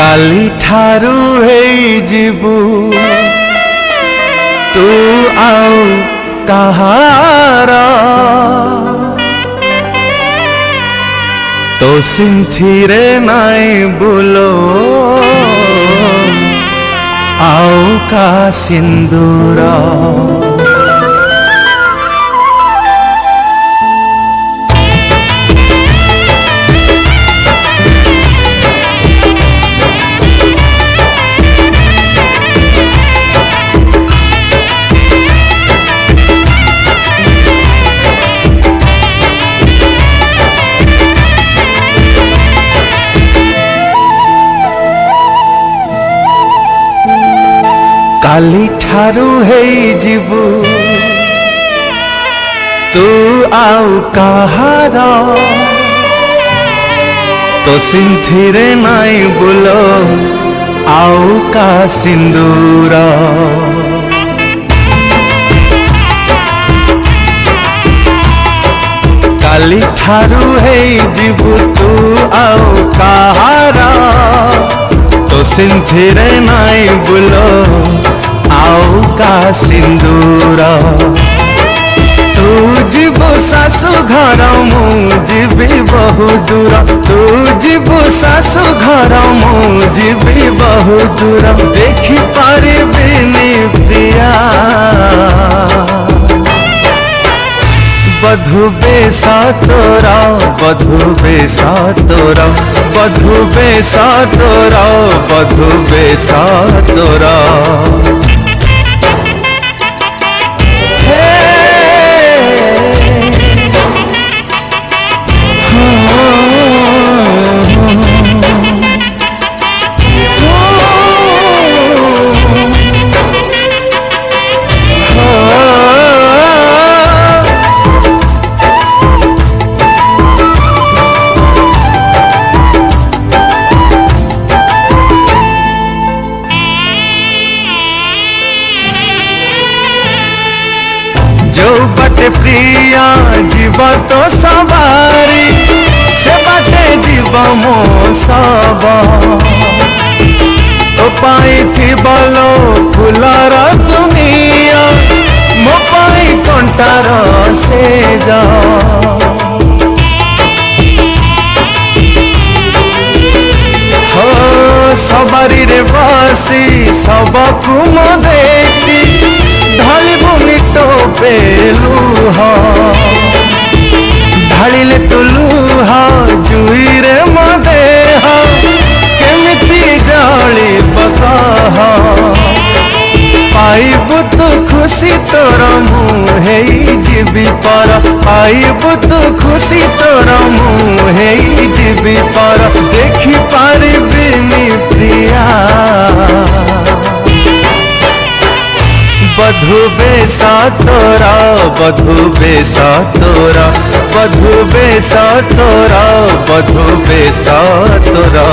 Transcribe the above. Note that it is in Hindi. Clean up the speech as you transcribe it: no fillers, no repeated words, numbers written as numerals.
काली ठारू हेई जीवु तू आउ कहारा तो सिंथिरे नाई बुलो आउ का सिंदूरा काली ठारू हेई जीवु तू आउ कहारा तो सिंथिरे नाई बुलो आउ का सिंदूरा काली ठारू हेई जीवु तू आउ कहारा तो सिंथिरे नाई बुलो आउ का सिंदूरा तू जीवु सासु घर मु जीवी बहु दूर तू जीवु सासु घर मु जीवी बहु दूर देखी पारिबिनी प्रिया बधु बेसा तोरा बधु बेसा तोरा बधु बेसा तोरा बधु बेसा तोरा जो बाटे प्रिया जीव तो सवारी से बाटे जीव मो सब तो पाई थी बोलो फुलर दुनिया मो पाई कंटार से जा हो सवारी रे बसी सबकु मो देखी ढालिबु मिटो बेलुह ढालिले तु लुह जुई रे मो देह केमिति जलिब कह पाइबु तु खुशी तोर मु हेई जीवी पर पाइबु तु खुशी तोर मु हेई जीवी पर देखी पारिबिनी प्रिया बधु बेसा तोरा बधु बेसा तोरा बधु बेसा तोरा बधु बेसा तोरा।